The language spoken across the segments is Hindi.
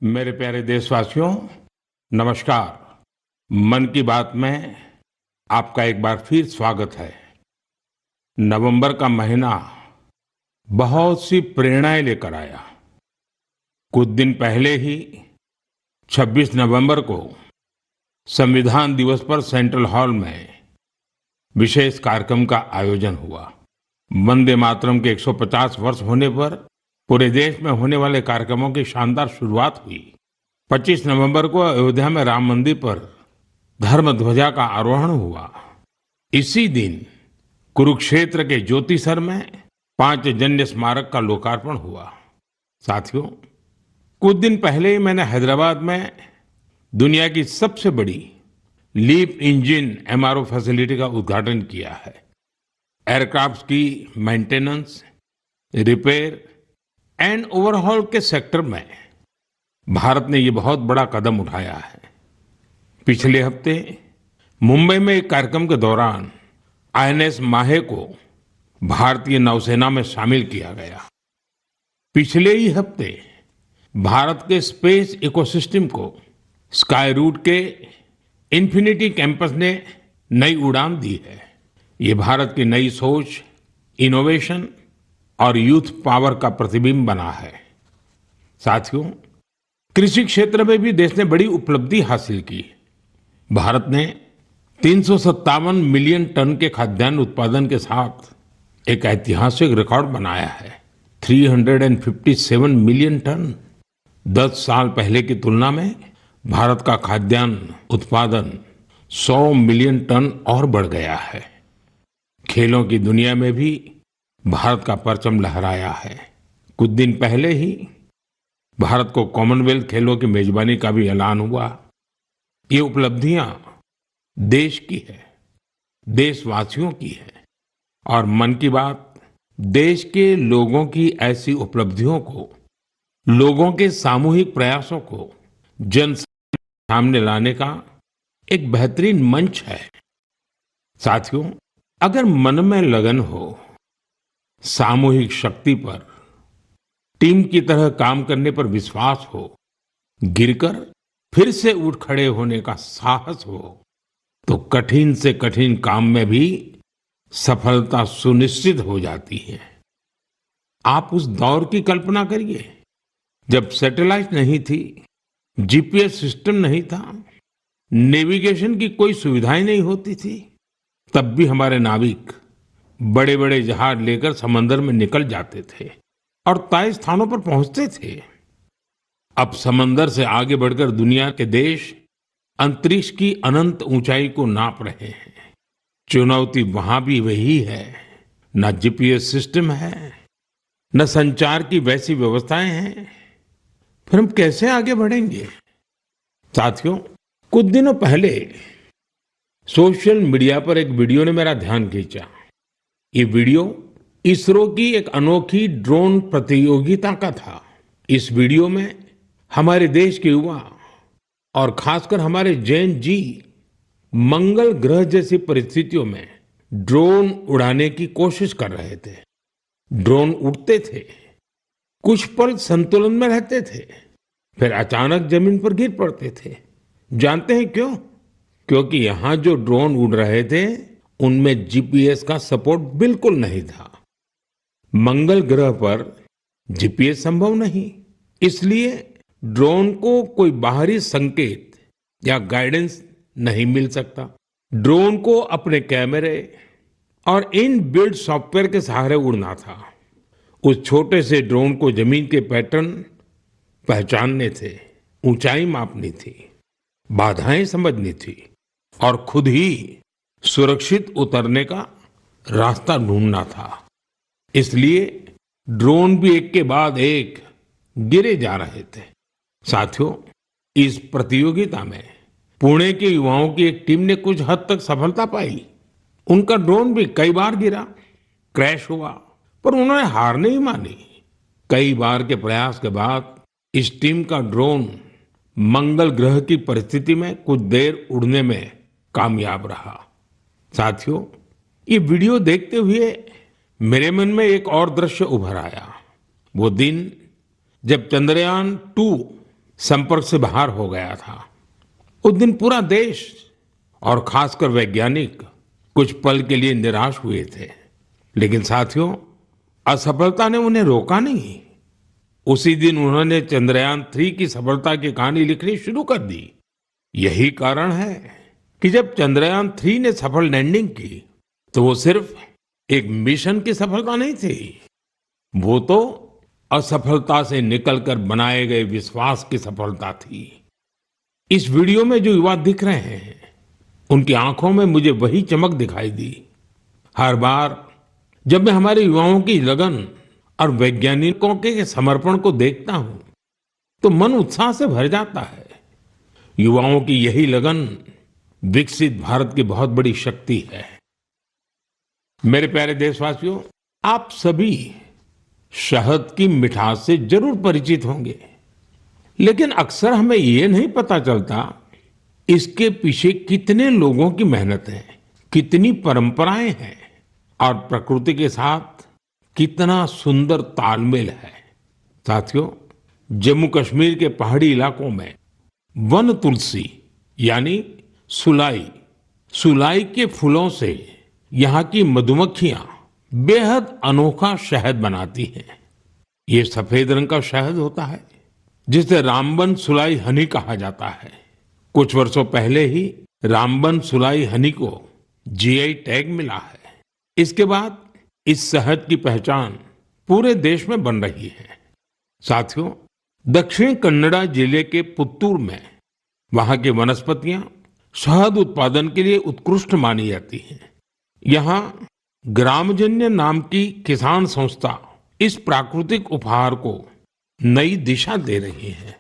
मेरे प्यारे देशवासियों, नमस्कार। मन की बात में आपका एक बार फिर स्वागत है। नवंबर का महीना बहुत सी प्रेरणाएं लेकर आया। कुछ दिन पहले ही 26 नवंबर को संविधान दिवस पर सेंट्रल हॉल में विशेष कार्यक्रम का आयोजन हुआ। वंदे मातरम के 150 वर्ष होने पर पूरे देश में होने वाले कार्यक्रमों की शानदार शुरुआत हुई। 25 नवंबर को अयोध्या में राम मंदिर पर धर्म ध्वजा का आरोहण हुआ। इसी दिन कुरुक्षेत्र के ज्योतिसर में पांचजन्य स्मारक का लोकार्पण हुआ। साथियों, कुछ दिन पहले ही मैंने हैदराबाद में दुनिया की सबसे बड़ी लीप इंजन एमआरओ फैसिलिटी का उद्घाटन किया है। एयरक्राफ्ट की मेंटेनेंस, रिपेयर एंड ओवरहॉल के सेक्टर में भारत ने ये बहुत बड़ा कदम उठाया है। पिछले हफ्ते मुंबई में एक कार्यक्रम के दौरान आईएनएस माहे को भारतीय नौसेना में शामिल किया गया। पिछले ही हफ्ते भारत के स्पेस इकोसिस्टम को स्काई रूट के इंफिनिटी कैंपस ने नई उड़ान दी है। ये भारत की नई सोच, इनोवेशन और यूथ पावर का प्रतिबिंब बना है। साथियों, कृषि क्षेत्र में भी देश ने बड़ी उपलब्धि हासिल की। भारत ने 357 मिलियन टन के खाद्यान्न उत्पादन के साथ एक ऐतिहासिक रिकॉर्ड बनाया है। 357 मिलियन टन। 10 साल पहले की तुलना में भारत का खाद्यान्न उत्पादन 100 मिलियन टन और बढ़ गया है। खेलों की दुनिया में भी भारत का परचम लहराया है। कुछ दिन पहले ही भारत को कॉमनवेल्थ खेलों की मेजबानी का भी ऐलान हुआ। ये उपलब्धियां देश की है, देशवासियों की है और मन की बात देश के लोगों की ऐसी उपलब्धियों को, लोगों के सामूहिक प्रयासों को जन सामने लाने का एक बेहतरीन मंच है। साथियों, अगर मन में लगन हो, सामूहिक शक्ति पर, टीम की तरह काम करने पर विश्वास हो, गिरकर फिर से उठ खड़े होने का साहस हो, तो कठिन से कठिन काम में भी सफलता सुनिश्चित हो जाती है। आप उस दौर की कल्पना करिए जब सैटेलाइट नहीं थी, जीपीएस सिस्टम नहीं था, नेविगेशन की कोई सुविधाएं नहीं होती थी। तब भी हमारे नाविक बड़े बड़े जहाज लेकर समंदर में निकल जाते थे और तय स्थानों पर पहुंचते थे। अब समंदर से आगे बढ़कर दुनिया के देश अंतरिक्ष की अनंत ऊंचाई को नाप रहे हैं। चुनौती वहां भी वही है। न जीपीएस सिस्टम है, न संचार की वैसी व्यवस्थाएं हैं। फिर हम कैसे आगे बढ़ेंगे? साथियों, कुछ दिनों पहले सोशल मीडिया पर एक वीडियो ने मेरा ध्यान खींचा। ये वीडियो इसरो की एक अनोखी ड्रोन प्रतियोगिता का था। इस वीडियो में हमारे देश के युवा और खासकर हमारे जैन जी मंगल ग्रह जैसी परिस्थितियों में ड्रोन उड़ाने की कोशिश कर रहे थे। ड्रोन उड़ते थे, कुछ पल संतुलन में रहते थे, फिर अचानक जमीन पर गिर पड़ते थे। जानते हैं क्यों? क्योंकि यहां जो ड्रोन उड़ रहे थे उनमें जीपीएस का सपोर्ट बिल्कुल नहीं था। मंगल ग्रह पर जीपीएस संभव नहीं, इसलिए ड्रोन को कोई बाहरी संकेत या गाइडेंस नहीं मिल सकता। ड्रोन को अपने कैमरे और इन बिल्ड सॉफ्टवेयर के सहारे उड़ना था। उस छोटे से ड्रोन को जमीन के पैटर्न पहचानने थे, ऊंचाई मापनी थी, बाधाएं समझनी थी और खुद ही सुरक्षित उतरने का रास्ता ढूंढना था। इसलिए ड्रोन भी एक के बाद एक गिरे जा रहे थे। साथियों, इस प्रतियोगिता में पुणे के युवाओं की एक टीम ने कुछ हद तक सफलता पाई। उनका ड्रोन भी कई बार गिरा, क्रैश हुआ, पर उन्होंने हार नहीं मानी। कई बार के प्रयास के बाद इस टीम का ड्रोन मंगल ग्रह की परिस्थिति में कुछ देर उड़ने में कामयाब रहा। साथियों, ये वीडियो देखते हुए मेरे मन में एक और दृश्य उभर आया। वो दिन जब चंद्रयान 2 संपर्क से बाहर हो गया था। उस दिन पूरा देश और खासकर वैज्ञानिक कुछ पल के लिए निराश हुए थे। लेकिन साथियों, असफलता ने उन्हें रोका नहीं। उसी दिन उन्होंने चंद्रयान-3 की सफलता की कहानी लिखनी शुरू कर दी। यही कारण है कि जब चंद्रयान-3 ने सफल लैंडिंग की, तो वो सिर्फ एक मिशन की सफलता नहीं थी, वो तो असफलता से निकलकर बनाए गए विश्वास की सफलता थी। इस वीडियो में जो युवा दिख रहे हैं, उनकी आंखों में मुझे वही चमक दिखाई दी। हर बार जब मैं हमारे युवाओं की लगन और वैज्ञानिकों के समर्पण को देखता हूं, तो मन उत्साह से भर जाता है। युवाओं की यही लगन विकसित भारत की बहुत बड़ी शक्ति है। मेरे प्यारे देशवासियों, आप सभी शहद की मिठास से जरूर परिचित होंगे, लेकिन अक्सर हमें ये नहीं पता चलता इसके पीछे कितने लोगों की मेहनत है, कितनी परंपराएं हैं और प्रकृति के साथ कितना सुंदर तालमेल है। साथियों, जम्मू कश्मीर के पहाड़ी इलाकों में वन तुलसी यानी सुलाई के फूलों से यहाँ की मधुमक्खियां बेहद अनोखा शहद बनाती हैं। ये सफेद रंग का शहद होता है, जिसे रामबन सुलाई हनी कहा जाता है। कुछ वर्षों पहले ही रामबन सुलाई हनी को जीआई टैग मिला है। इसके बाद इस शहद की पहचान पूरे देश में बन रही है। साथियों, दक्षिण कन्नड़ा जिले के पुत्तूर में वहां की वनस्पतियां शहद उत्पादन के लिए उत्कृष्ट मानी जाती हैं। यहाँ ग्रामजन्य नाम की किसान संस्था इस प्राकृतिक उपहार को नई दिशा दे रही है।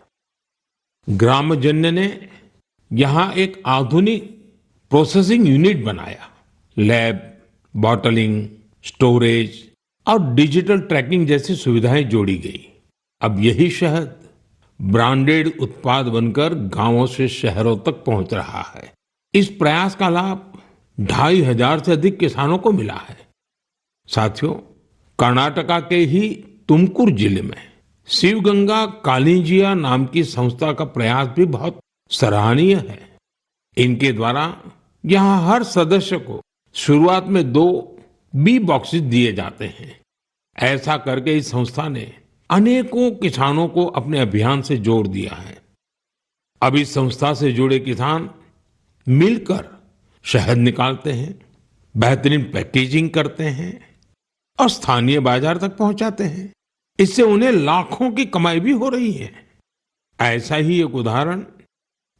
ग्रामजन्य ने यहाँ एक आधुनिक प्रोसेसिंग यूनिट बनाया। लैब, बॉटलिंग, स्टोरेज और डिजिटल ट्रैकिंग जैसी सुविधाएं जोड़ी गई। अब यही शहद ब्रांडेड उत्पाद बनकर गांवों से शहरों तक पहुंच रहा है। इस प्रयास का लाभ 2,500 से अधिक किसानों को मिला है। साथियों, कर्नाटका के ही तुमकुर जिले में शिवगंगा कालिंजिया नाम की संस्था का प्रयास भी बहुत सराहनीय है। इनके द्वारा यहाँ हर सदस्य को शुरुआत में 2 बी बॉक्सेस दिए जाते हैं। ऐसा करके इस संस्था ने अनेकों किसानों को अपने अभियान से जोड़ दिया है। अब इस संस्था से जुड़े किसान मिलकर शहद निकालते हैं, बेहतरीन पैकेजिंग करते हैं और स्थानीय बाजार तक पहुंचाते हैं। इससे उन्हें लाखों की कमाई भी हो रही है। ऐसा ही एक उदाहरण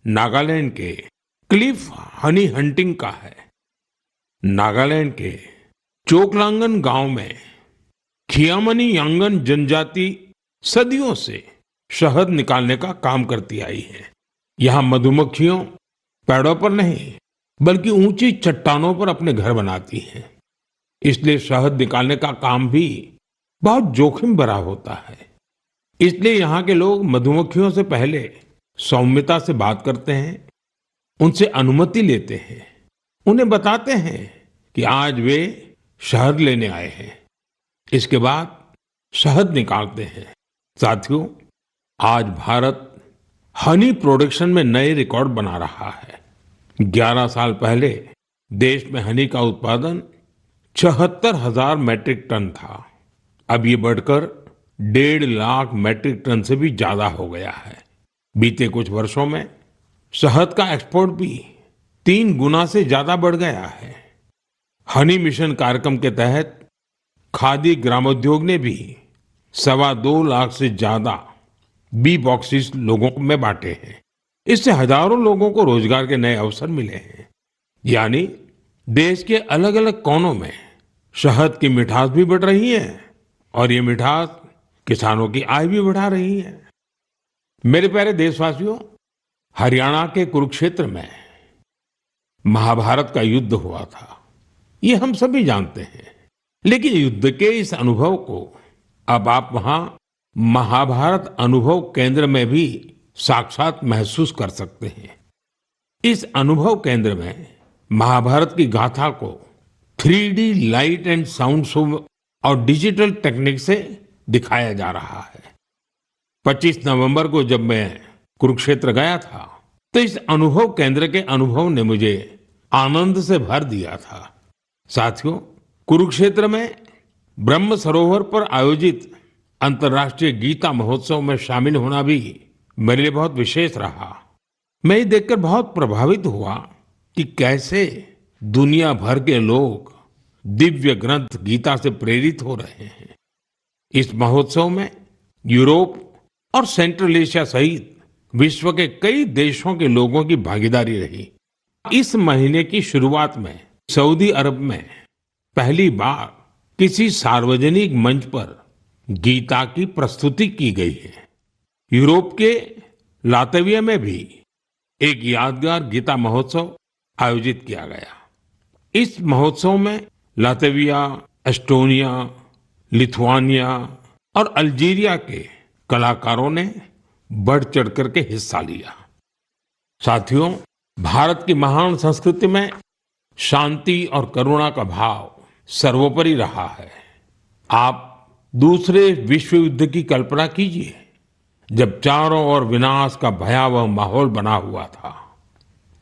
नागालैंड के क्लिफ हनी हंटिंग का है। नागालैंड के चोकलांगन गांव में खियामनी यांगन जनजाति सदियों से शहद निकालने का काम करती आई है। यहाँ मधुमक्खियों पेड़ों पर नहीं, बल्कि ऊंची चट्टानों पर अपने घर बनाती हैं। इसलिए शहद निकालने का काम भी बहुत जोखिम भरा होता है। इसलिए यहाँ के लोग मधुमक्खियों से पहले सौम्यता से बात करते हैं, उनसे अनुमति लेते हैं, उन्हें बताते हैं कि आज वे शहद लेने आए हैं। इसके बाद शहद निकालते हैं। साथियों, आज भारत हनी प्रोडक्शन में नए रिकॉर्ड बना रहा है। 11 साल पहले देश में हनी का उत्पादन 76,000 मैट्रिक टन था। अब ये बढ़कर 1.5 लाख मैट्रिक टन से भी ज्यादा हो गया है। बीते कुछ वर्षों में शहद का एक्सपोर्ट भी 3 गुना से ज्यादा बढ़ गया है। हनी मिशन कार्यक्रम के तहत खादी ग्रामोद्योग ने भी 2.25 लाख से ज्यादा बी बॉक्सेस लोगों में बांटे हैं। इससे हजारों लोगों को रोजगार के नए अवसर मिले हैं। यानी देश के अलग अलग कोनों में शहद की मिठास भी बढ़ रही है और ये मिठास किसानों की आय भी बढ़ा रही है। मेरे प्यारे देशवासियों, हरियाणा के कुरुक्षेत्र में महाभारत का युद्ध हुआ था, ये हम सभी जानते हैं। लेकिन युद्ध के इस अनुभव को अब आप वहां महाभारत अनुभव केंद्र में भी साक्षात महसूस कर सकते हैं। इस अनुभव केंद्र में महाभारत की गाथा को 3D light and sound show और डिजिटल टेक्निक से दिखाया जा रहा है। 25 नवंबर को जब मैं कुरुक्षेत्र गया था तो इस अनुभव केंद्र के अनुभव ने मुझे आनंद से भर दिया था। साथियों, कुरुक्षेत्र में ब्रह्म सरोवर पर आयोजित अंतर्राष्ट्रीय गीता महोत्सव में शामिल होना भी मेरे लिए बहुत विशेष रहा। मैं ये देखकर बहुत प्रभावित हुआ कि कैसे दुनिया भर के लोग दिव्य ग्रंथ गीता से प्रेरित हो रहे हैं। इस महोत्सव में यूरोप और सेंट्रल एशिया सहित विश्व के कई देशों के लोगों की भागीदारी रही। इस महीने की शुरुआत में सऊदी अरब में पहली बार किसी सार्वजनिक मंच पर गीता की प्रस्तुति की गई है। यूरोप के लातविया में भी एक यादगार गीता महोत्सव आयोजित किया गया। इस महोत्सव में लातविया, एस्टोनिया, लिथुआनिया और अल्जीरिया के कलाकारों ने बढ़ चढ़ करके हिस्सा लिया। साथियों, भारत की महान संस्कृति में शांति और करुणा का भाव सर्वोपरि रहा है। आप दूसरे विश्व युद्ध की कल्पना कीजिए, जब चारों ओर विनाश का भयावह माहौल बना हुआ था।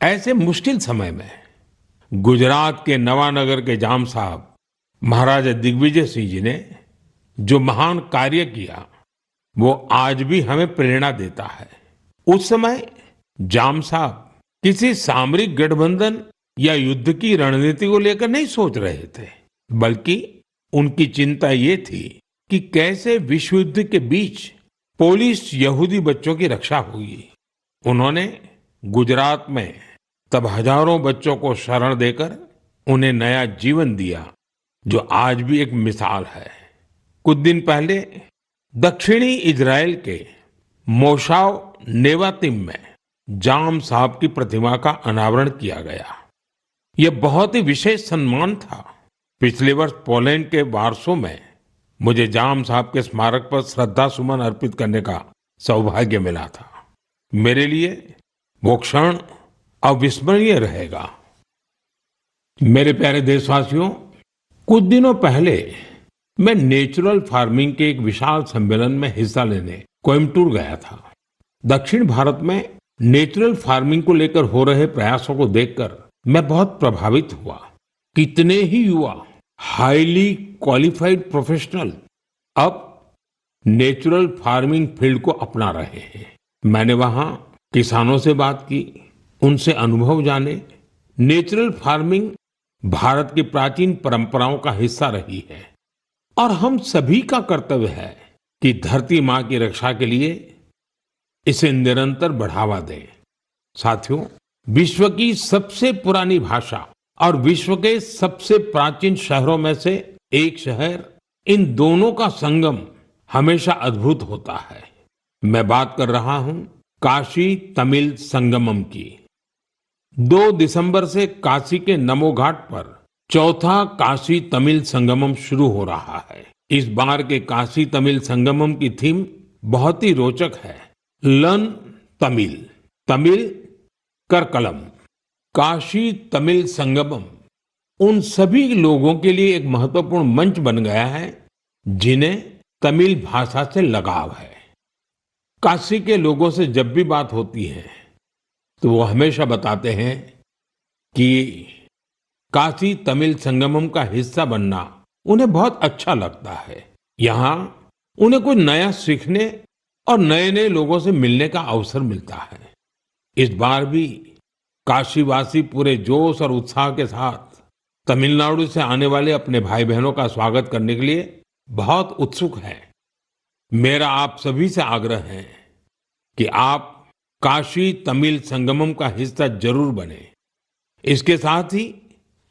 ऐसे मुश्किल समय में गुजरात के नवानगर के जाम साहब महाराजा दिग्विजय सिंह जी ने जो महान कार्य किया, वो आज भी हमें प्रेरणा देता है। उस समय जाम साहब किसी सामरिक गठबंधन या युद्ध की रणनीति को लेकर नहीं सोच रहे थे, बल्कि उनकी चिंता ये थी कि कैसे विश्व युद्ध के बीच पोलिश यहूदी बच्चों की रक्षा होगी। उन्होंने गुजरात में तब हजारों बच्चों को शरण देकर उन्हें नया जीवन दिया, जो आज भी एक मिसाल है। कुछ दिन पहले दक्षिणी इजराइल के मोशाव नेवातिम में जाम साहब की प्रतिमा का अनावरण किया गया। यह बहुत ही विशेष सम्मान था। पिछले वर्ष पोलैंड के वार्सो में मुझे जाम साहब के स्मारक पर श्रद्धा सुमन अर्पित करने का सौभाग्य मिला था। मेरे लिए वो क्षण अविस्मरणीय रहेगा। मेरे प्यारे देशवासियों, कुछ दिनों पहले मैं नेचुरल फार्मिंग के एक विशाल सम्मेलन में हिस्सा लेने कोयम्बटूर गया था। दक्षिण भारत में नेचुरल फार्मिंग को लेकर हो रहे प्रयासों को देखकर मैं बहुत प्रभावित हुआ। कितने ही युवा हाईली क्वालिफाइड प्रोफेशनल अब नेचुरल फार्मिंग फील्ड को अपना रहे हैं। मैंने वहां किसानों से बात की, उनसे अनुभव जाने। नेचुरल फार्मिंग भारत की प्राचीन परंपराओं का हिस्सा रही है और हम सभी का कर्तव्य है कि धरती माँ की रक्षा के लिए इसे निरंतर बढ़ावा दें। साथियों, विश्व की सबसे पुरानी भाषा और विश्व के सबसे प्राचीन शहरों में से एक शहर, इन दोनों का संगम हमेशा अद्भुत होता है। मैं बात कर रहा हूं काशी तमिल संगमम की। 2 दिसंबर से काशी के नमो घाट पर चौथा काशी तमिल संगमम शुरू हो रहा है। इस बार के काशी तमिल संगमम की थीम बहुत ही रोचक है। लर्न तमिल, तमिल कर कलम। काशी तमिल संगमम उन सभी लोगों के लिए एक महत्वपूर्ण मंच बन गया है जिन्हें तमिल भाषा से लगाव है। काशी के लोगों से जब भी बात होती है तो वो हमेशा बताते हैं कि काशी तमिल संगमम का हिस्सा बनना उन्हें बहुत अच्छा लगता है। यहाँ उन्हें कुछ नया सीखने और नए नए लोगों से मिलने का अवसर मिलता है। इस बार भी काशीवासी पूरे जोश और उत्साह के साथ तमिलनाडु से आने वाले अपने भाई बहनों का स्वागत करने के लिए बहुत उत्सुक हैं। मेरा आप सभी से आग्रह है कि आप काशी तमिल संगमम का हिस्सा जरूर बने। इसके साथ ही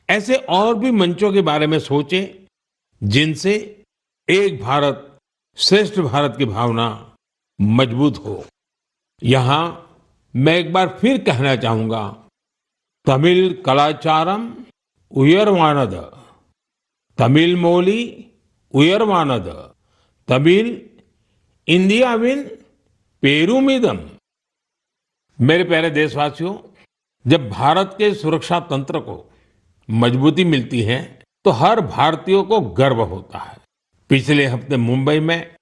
ऐसे और भी मंचों के बारे में सोचें जिनसे एक भारत श्रेष्ठ भारत की भावना मजबूत हो। यहाँ मैं एक बार फिर कहना चाहूंगा, तमिल कलाचारम उयर्वानद, तमिल मोली उयर्वानद, तमिल इंडियाविन पेरुमिदम। मेरे प्यारे देशवासियों, जब भारत के सुरक्षा तंत्र को मजबूती मिलती है तो हर भारतीय को गर्व होता है। पिछले हफ्ते मुंबई में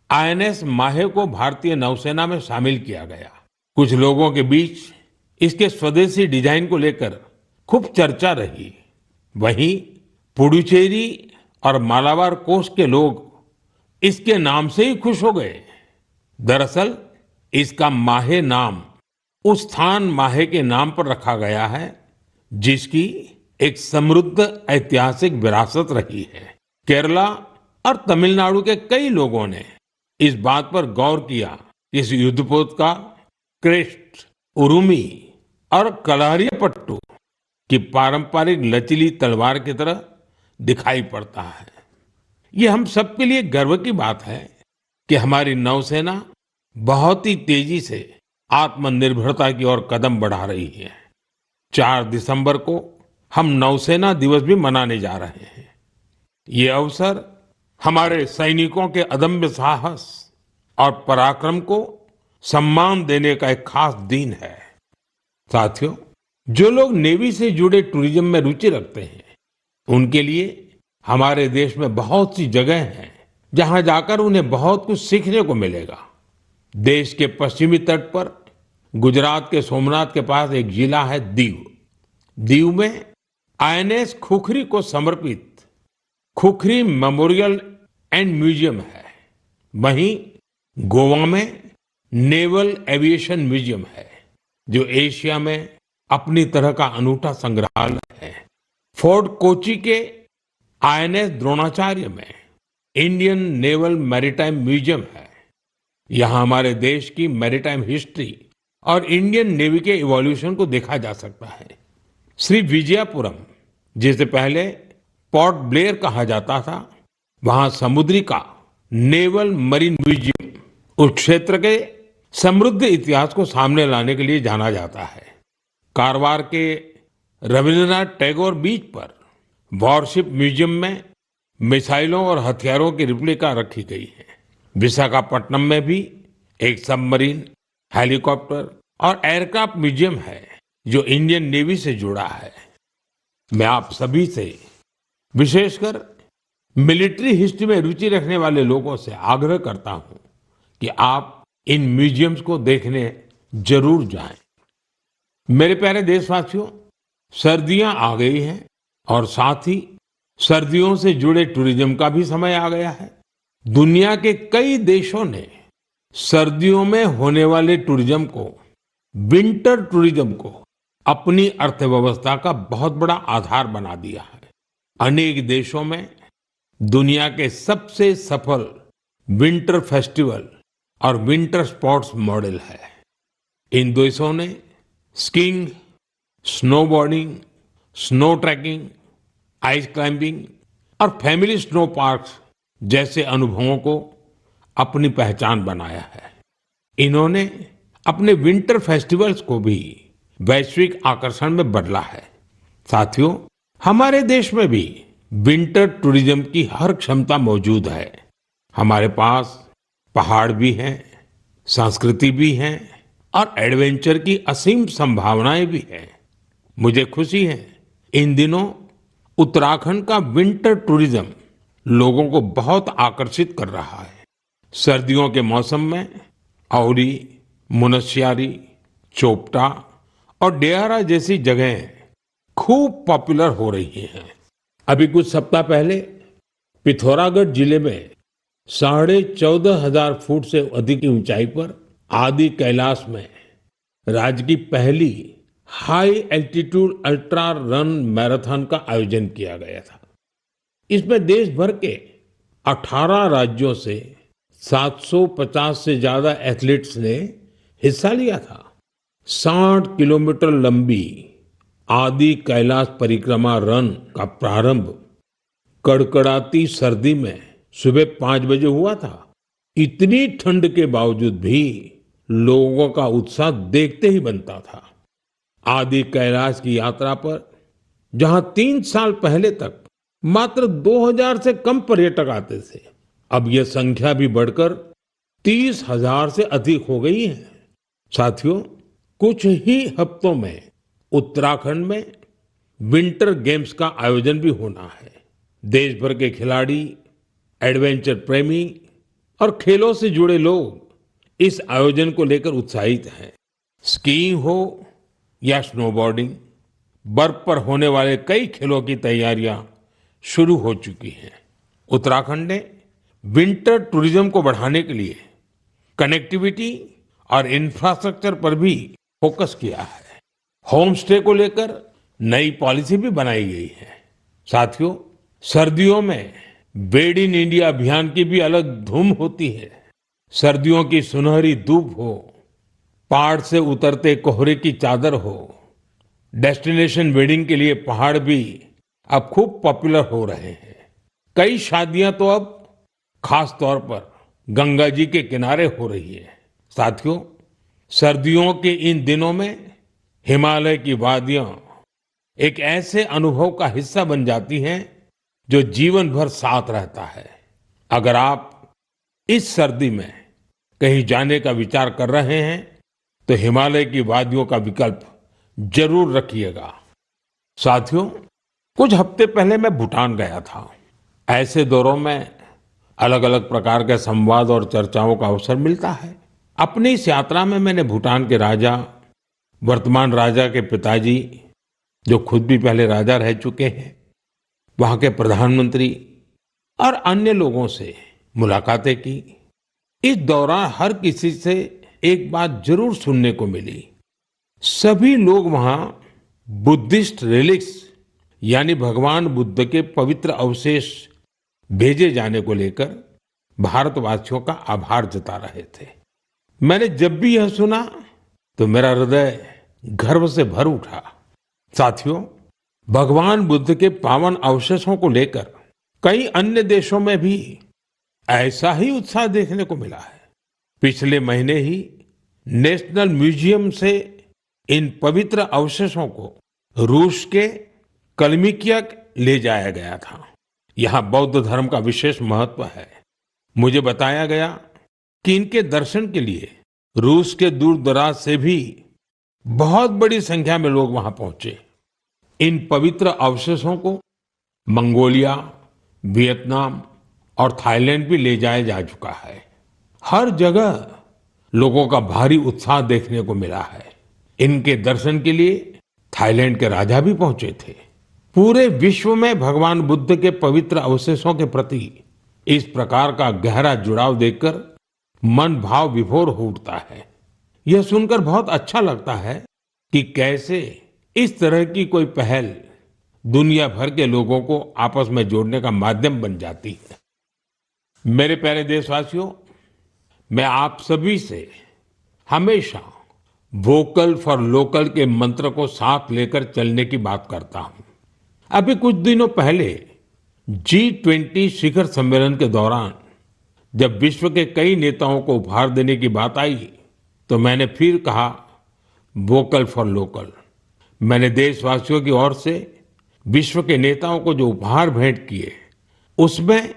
आईएनएस माहे को भारतीय नौसेना में शामिल किया गया। कुछ लोगों के बीच इसके स्वदेशी डिजाइन को लेकर खूब चर्चा रही। वहीं पुडुचेरी और मालाबार कोस्ट के लोग इसके नाम से ही खुश हो गए। दरअसल इसका माहे नाम उस स्थान माहे के नाम पर रखा गया है जिसकी एक समृद्ध ऐतिहासिक विरासत रही है। केरला और तमिलनाडु के कई लोगों ने इस बात पर गौर किया कि इस युद्धपोत का क्रेस्ट, उरुमी और कलारियापट्टू की पारंपरिक लचीली तलवार की तरह दिखाई पड़ता है। ये हम सबके लिए गर्व की बात है कि हमारी नौसेना बहुत ही तेजी से आत्मनिर्भरता की ओर कदम बढ़ा रही है। 4 दिसंबर को हम नौसेना दिवस भी मनाने जा रहे हैं। ये अवसर हमारे सैनिकों के अदम्य साहस और पराक्रम को सम्मान देने का एक खास दिन है। साथियों, जो लोग नेवी से जुड़े टूरिज्म में रुचि रखते हैं, उनके लिए हमारे देश में बहुत सी जगह हैं जहां जाकर उन्हें बहुत कुछ सीखने को मिलेगा। देश के पश्चिमी तट पर गुजरात के सोमनाथ के पास एक जिला है दीव। दीव में आईएनएस खुखरी को समर्पित खुखरी मेमोरियल एंड म्यूजियम है। वहीं गोवा में नेवल एविएशन म्यूजियम है जो एशिया में अपनी तरह का अनूठा संग्रहालय है। फोर्ट कोची के आईएनएस द्रोणाचार्य में इंडियन नेवल मैरीटाइम म्यूजियम है। यहाँ हमारे देश की मैरीटाइम हिस्ट्री और इंडियन नेवी के इवोल्यूशन को देखा जा सकता है। श्री विजयपुरम, जिसे पहले पोर्ट ब्लेयर कहा जाता था, वहां समुद्री का नेवल मरीन म्यूजियम उस क्षेत्र के समृद्ध इतिहास को सामने लाने के लिए जाना जाता है। कारवार के रविंद्रनाथ टैगोर बीच पर वॉरशिप म्यूजियम में मिसाइलों और हथियारों की रिप्लिका रखी गई है। विशाखापट्टनम में भी एक सबमरीन, हेलीकॉप्टर और एयरक्राफ्ट म्यूजियम है जो इंडियन नेवी से जुड़ा है। मैं आप सभी से, विशेषकर मिलिट्री हिस्ट्री में रुचि रखने वाले लोगों से आग्रह करता हूं कि आप इन म्यूजियम्स को देखने जरूर जाएं। मेरे प्यारे देशवासियों, सर्दियां आ गई हैं और साथ ही सर्दियों से जुड़े टूरिज्म का भी समय आ गया है। दुनिया के कई देशों ने सर्दियों में होने वाले टूरिज्म को, विंटर टूरिज्म को अपनी अर्थव्यवस्था का बहुत बड़ा आधार बना दिया है। अनेक देशों में दुनिया के सबसे सफल विंटर फेस्टिवल और विंटर स्पोर्ट्स मॉडल है। इन देशों ने skiing, snowboarding, snow trekking, ice climbing और फैमिली स्नो पार्क्स जैसे अनुभवों को अपनी पहचान बनाया है। इन्होंने अपने विंटर फेस्टिवल्स को भी वैश्विक आकर्षण में बदला है। साथियों, हमारे देश में भी विंटर टूरिज्म की हर क्षमता मौजूद है। हमारे पास पहाड़ भी हैं, संस्कृति भी है और एडवेंचर की असीम संभावनाएं भी हैं। मुझे खुशी है, इन दिनों उत्तराखंड का विंटर टूरिज्म लोगों को बहुत आकर्षित कर रहा है। सर्दियों के मौसम में औली, मुनस्यारी, चोपटा और डेहरा जैसी जगहें खूब पॉपुलर हो रही हैं। अभी कुछ सप्ताह पहले पिथौरागढ़ जिले में 14,500 फुट से अधिक की ऊंचाई पर आदि कैलाश में राज्य की पहली high altitude ultra run marathon का आयोजन किया गया था। इसमें देश भर के 18 राज्यों से 750 से ज्यादा एथलीट्स ने हिस्सा लिया था। 60 किलोमीटर लंबी आदि कैलाश परिक्रमा रन का प्रारंभ कड़कड़ाती सर्दी में सुबह 5 बजे हुआ था। इतनी ठंड के बावजूद भी लोगों का उत्साह देखते ही बनता था। आदि कैलाश की यात्रा पर जहां 3 साल पहले तक मात्र 2000 से कम पर्यटक आते थे, अब यह संख्या भी बढ़कर 30,000 से अधिक हो गई है। साथियों, कुछ ही हफ्तों में उत्तराखंड में विंटर गेम्स का आयोजन भी होना है। देश भर के खिलाड़ी, एडवेंचर प्रेमी और खेलों से जुड़े लोग इस आयोजन को लेकर उत्साहित हैं। स्कीइंग हो या स्नोबोर्डिंग, बर्फ पर होने वाले कई खेलों की तैयारियां शुरू हो चुकी हैं। उत्तराखंड ने विंटर टूरिज्म को बढ़ाने के लिए कनेक्टिविटी और इंफ्रास्ट्रक्चर पर भी फोकस किया है। होम स्टे को लेकर नई पॉलिसी भी बनाई गई है। साथियों, सर्दियों में बेड इन इंडिया अभियान की भी अलग धूम होती है। सर्दियों की सुनहरी धूप हो, पहाड़ से उतरते कोहरे की चादर हो, डेस्टिनेशन वेडिंग के लिए पहाड़ भी अब खूब पॉपुलर हो रहे हैं। कई शादियां तो अब खास तौर पर गंगा जी के किनारे हो रही है। साथियों, सर्दियों के इन दिनों में हिमालय की वादियां एक ऐसे अनुभव का हिस्सा बन जाती हैं जो जीवन भर साथ रहता है। अगर आप इस सर्दी में कहीं जाने का विचार कर रहे हैं तो हिमालय की वादियों का विकल्प जरूर रखिएगा। साथियों, कुछ हफ्ते पहले मैं भूटान गया था। ऐसे दौरों में अलग अलग प्रकार के संवाद और चर्चाओं का अवसर मिलता है। अपनी इस यात्रा में मैंने भूटान के राजा, वर्तमान राजा के पिताजी, जो खुद भी पहले राजा रह चुके हैं, वहां के प्रधानमंत्री और अन्य लोगों से मुलाकातें की। इस दौरान हर किसी से एक बात जरूर सुनने को मिली। सभी लोग वहां बुद्धिस्ट रिलिक्स यानी भगवान बुद्ध के पवित्र अवशेष भेजे जाने को लेकर भारतवासियों का आभार जता रहे थे। मैंने जब भी यह सुना तो मेरा हृदय गर्व से भर उठा। साथियों, भगवान बुद्ध के पावन अवशेषों को लेकर कई अन्य देशों में भी ऐसा ही उत्साह देखने को मिला है। पिछले महीने ही नेशनल म्यूजियम से इन पवित्र अवशेषों को रूस के कलमिकियक ले जाया गया था। यहाँ बौद्ध धर्म का विशेष महत्व है। मुझे बताया गया कि इनके दर्शन के लिए रूस के दूर दराज से भी बहुत बड़ी संख्या में लोग वहां पहुंचे। इन पवित्र अवशेषों को मंगोलिया, वियतनाम और थाईलैंड भी ले जाया जा चुका है। हर जगह लोगों का भारी उत्साह देखने को मिला है। इनके दर्शन के लिए थाईलैंड के राजा भी पहुंचे थे। पूरे विश्व में भगवान बुद्ध के पवित्र अवशेषों के प्रति इस प्रकार का गहरा जुड़ाव देखकर मन भाव विभोर हो उठता है। यह सुनकर बहुत अच्छा लगता है कि कैसे इस तरह की कोई पहल दुनिया भर के लोगों को आपस में जोड़ने का माध्यम बन जाती है। मेरे प्यारे देशवासियों, मैं आप सभी से हमेशा वोकल फॉर लोकल के मंत्र को साथ लेकर चलने की बात करता हूं। अभी कुछ दिनों पहले G20 शिखर सम्मेलन के दौरान जब विश्व के कई नेताओं को उपहार देने की बात आई तो मैंने फिर कहा वोकल फॉर लोकल। मैंने देशवासियों की ओर से विश्व के नेताओं को जो उपहार भेंट किए उसमें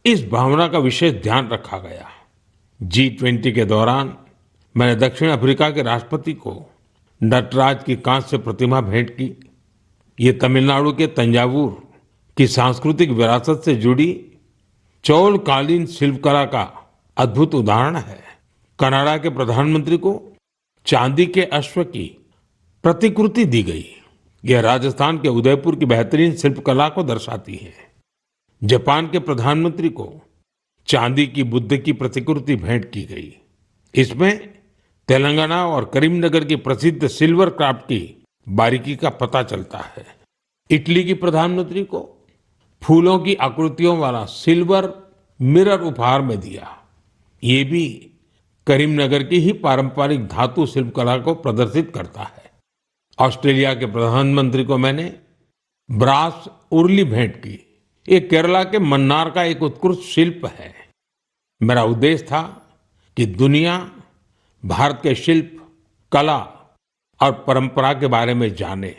इस भावना का विशेष ध्यान रखा गया। G20 के दौरान मैंने दक्षिण अफ्रीका के राष्ट्रपति को नटराज की कांस्य प्रतिमा भेंट की। ये तमिलनाडु के तंजावुर की सांस्कृतिक विरासत से जुड़ी चौलकालीन शिल्पकला का अद्भुत उदाहरण है। कनाडा के प्रधानमंत्री को चांदी के अश्व की प्रतिकृति दी गई। यह राजस्थान के उदयपुर की बेहतरीन शिल्पकला को दर्शाती है। जापान के प्रधानमंत्री को चांदी की बुद्ध की प्रतिकृति भेंट की गई। इसमें तेलंगाना और करीमनगर की प्रसिद्ध सिल्वर क्राफ्ट की बारीकी का पता चलता है। इटली की प्रधानमंत्री को फूलों की आकृतियों वाला सिल्वर मिरर उपहार में दिया। ये भी करीमनगर की ही पारंपरिक धातु शिल्पकला को प्रदर्शित करता है। ऑस्ट्रेलिया के प्रधानमंत्री को मैंने ब्रास उर्ली भेंट की। ये केरला के मन्नार का एक उत्कृष्ट शिल्प है। मेरा उद्देश्य था कि दुनिया भारत के शिल्प, कला और परंपरा के बारे में जाने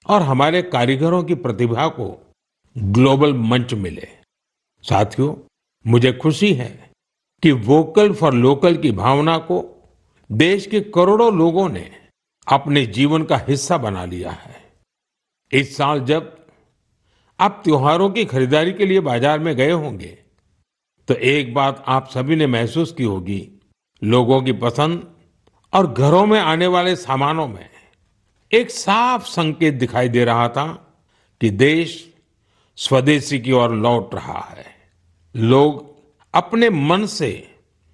और हमारे कारीगरों की प्रतिभा को ग्लोबल मंच मिले। साथियों, मुझे खुशी है कि वोकल फॉर लोकल की भावना को देश के करोड़ों लोगों ने अपने जीवन का हिस्सा बना लिया है। इस साल जब आप त्योहारों की खरीदारी के लिए बाजार में गए होंगे तो एक बात आप सभी ने महसूस की होगी, लोगों की पसंद और घरों में आने वाले सामानों में एक साफ संकेत दिखाई दे रहा था कि देश स्वदेशी की ओर लौट रहा है। लोग अपने मन से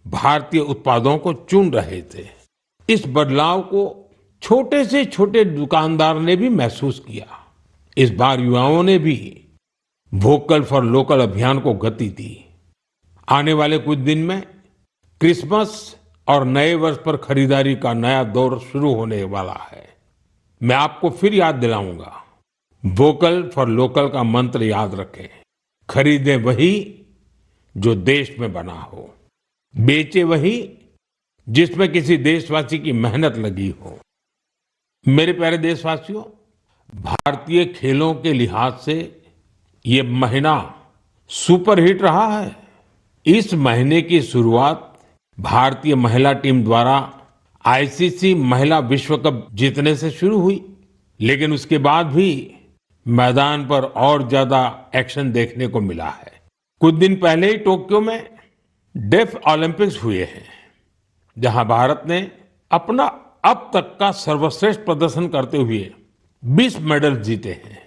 भारतीय उत्पादों को चुन रहे थे। इस बदलाव को छोटे से छोटे दुकानदार ने भी महसूस किया। इस बार युवाओं ने भी वोकल फॉर लोकल अभियान को गति दी। आने वाले कुछ दिन में क्रिसमस और नए वर्ष पर खरीदारी का नया दौर शुरू होने वाला है। मैं आपको फिर याद दिलाऊंगा, वोकल फॉर लोकल का मंत्र याद रखें। खरीदें वही जो देश में बना हो, बेचे वही जिसमें किसी देशवासी की मेहनत लगी हो। मेरे प्यारे देशवासियों, भारतीय खेलों के लिहाज से ये महीना सुपरहिट रहा है। इस महीने की शुरुआत भारतीय महिला टीम द्वारा आईसीसी महिला विश्व कप जीतने से शुरू हुई, लेकिन उसके बाद भी मैदान पर और ज्यादा एक्शन देखने को मिला है। कुछ दिन पहले ही टोक्यो में डेफ ओलंपिक्स हुए हैं, जहां भारत ने अपना अब तक का सर्वश्रेष्ठ प्रदर्शन करते हुए 20 मेडल जीते हैं।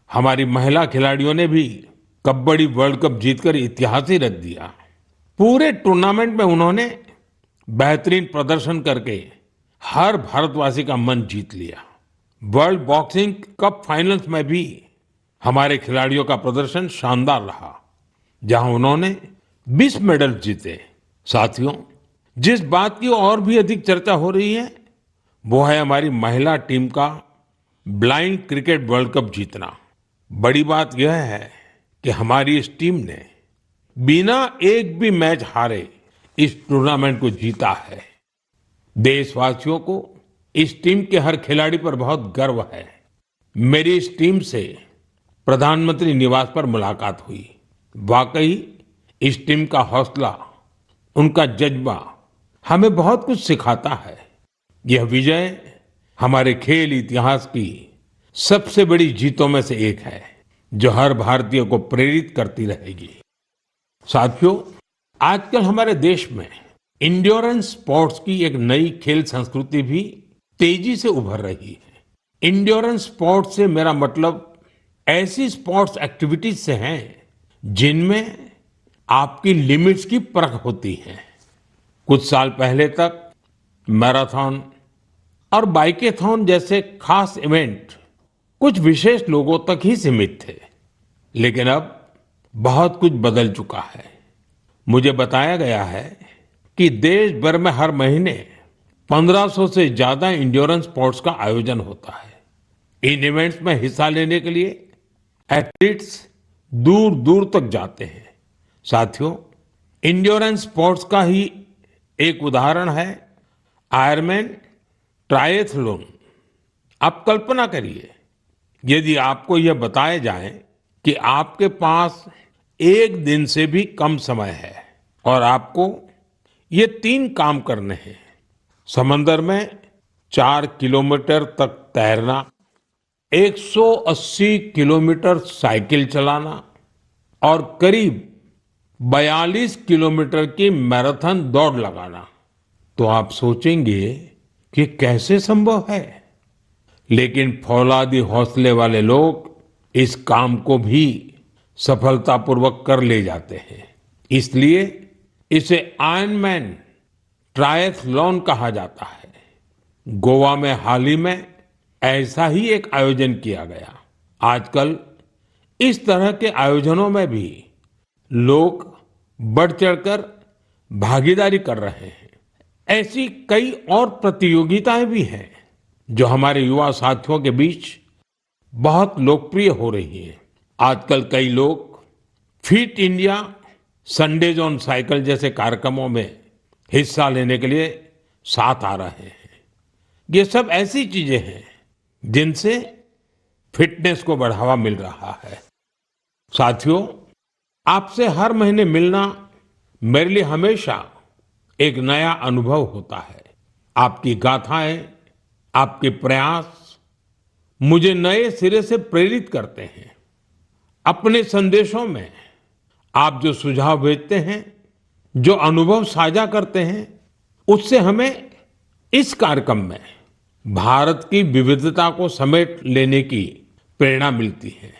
हमारी महिला खिलाड़ियों ने भी कबड्डी वर्ल्ड कप जीतकर इतिहास ही रच दिया। पूरे टूर्नामेंट में उन्होंने बेहतरीन प्रदर्शन करके हर भारतवासी का मन जीत लिया। वर्ल्ड बॉक्सिंग कप फाइनल्स में भी हमारे खिलाड़ियों का प्रदर्शन शानदार रहा, जहां उन्होंने 20 मेडल जीते। साथियों, जिस बात की और भी अधिक चर्चा हो रही है वो है हमारी महिला टीम का ब्लाइंड क्रिकेट वर्ल्ड कप जीतना। बड़ी बात यह है कि हमारी इस टीम ने बिना एक भी मैच हारे इस टूर्नामेंट को जीता है। देशवासियों को इस टीम के हर खिलाड़ी पर बहुत गर्व है। मेरी इस टीम से प्रधानमंत्री निवास पर मुलाकात हुई। वाकई इस टीम का हौसला, उनका जज्बा हमें बहुत कुछ सिखाता है। यह विजय हमारे खेल इतिहास की सबसे बड़ी जीतों में से एक है, जो हर भारतीय को प्रेरित करती रहेगी। साथियों, आजकल हमारे देश में इंड्योरेंस स्पोर्ट्स की एक नई खेल संस्कृति भी तेजी से उभर रही है। इंड्योरेंस स्पोर्ट्स से मेरा मतलब ऐसी स्पोर्ट्स एक्टिविटीज से है जिनमें आपकी लिमिट्स की परख होती है। कुछ साल पहले तक मैराथन और बाइकेथॉन जैसे खास इवेंट कुछ विशेष लोगों तक ही सीमित थे, लेकिन अब बहुत कुछ बदल चुका है। मुझे बताया गया है कि देश भर में हर महीने 1500 से ज्यादा इंड्योरेंस स्पोर्ट्स का आयोजन होता है। इन इवेंट्स में हिस्सा लेने के लिए एथलीट्स दूर दूर तक जाते हैं। साथियों, इंड्योरेंस स्पोर्ट्स का ही एक उदाहरण है आयरमैन ट्रायथलॉन। आप कल्पना करिए, यदि आपको यह बताया जाए कि आपके पास एक दिन से भी कम समय है और आपको ये 3 काम करने हैं: समंदर में 4 किलोमीटर तक तैरना, 180 किलोमीटर साइकिल चलाना और करीब 42 किलोमीटर की मैराथन दौड़ लगाना, तो आप सोचेंगे कि कैसे संभव है। लेकिन फौलादी हौसले वाले लोग इस काम को भी सफलतापूर्वक कर ले जाते हैं। इसलिए इसे आयरनमैन ट्रायथलॉन कहा जाता है। गोवा में हाल ही में ऐसा ही एक आयोजन किया गया। आजकल इस तरह के आयोजनों में भी लोग बढ़ चढ़कर भागीदारी कर रहे हैं। ऐसी कई और प्रतियोगिताएं भी हैं जो हमारे युवा साथियों के बीच बहुत लोकप्रिय हो रही है। आजकल कई लोग fit India, Sundays on cycle जैसे कार्यक्रमों में हिस्सा लेने के लिए साथ आ रहे हैं। ये सब ऐसी चीजें हैं जिनसे फिटनेस को बढ़ावा मिल रहा है। साथियों, आपसे हर महीने मिलना मेरे लिए हमेशा एक नया अनुभव होता है। आपकी गाथाएं, आपके प्रयास मुझे नए सिरे से प्रेरित करते हैं। अपने संदेशों में आप जो सुझाव भेजते हैं, जो अनुभव साझा करते हैं, उससे हमें इस कार्यक्रम में भारत की विविधता को समेट लेने की प्रेरणा मिलती है।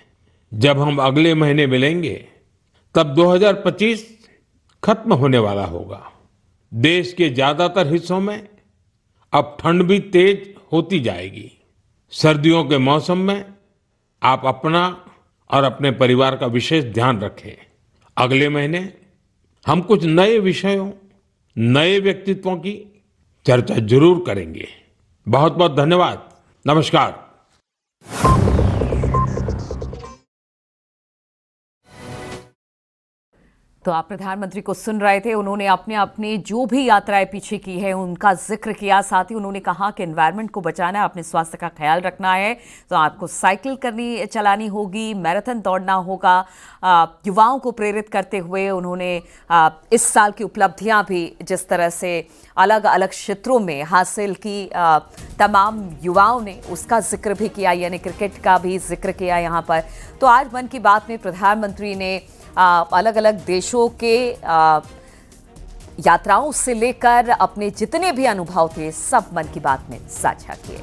जब हम अगले महीने मिलेंगे तब 2025 खत्म होने वाला होगा। देश के ज्यादातर हिस्सों में अब ठंड भी तेज होती जाएगी। सर्दियों के मौसम में आप अपना और अपने परिवार का विशेष ध्यान रखें। अगले महीने हम कुछ नए विषयों, नए व्यक्तित्वों की चर्चा जरूर करेंगे। बहुत बहुत धन्यवाद। नमस्कार। तो आप प्रधानमंत्री को सुन रहे थे। उन्होंने अपने अपने जो भी यात्राएं पीछे की है उनका जिक्र किया। साथ ही उन्होंने कहा कि एनवायरनमेंट को बचाना है, अपने स्वास्थ्य का ख्याल रखना है, तो आपको साइकिल चलानी होगी, मैराथन दौड़ना होगा। युवाओं को प्रेरित करते हुए उन्होंने इस साल की उपलब्धियां भी जिस तरह से अलग अलग क्षेत्रों में हासिल की तमाम युवाओं ने, उसका जिक्र भी किया। यानी क्रिकेट का भी जिक्र किया यहाँ पर। तो आज मन की बात में प्रधानमंत्री ने अलग अलग देशों के यात्राओं से लेकर अपने जितने भी अनुभव थे सब मन की बात में साझा किए।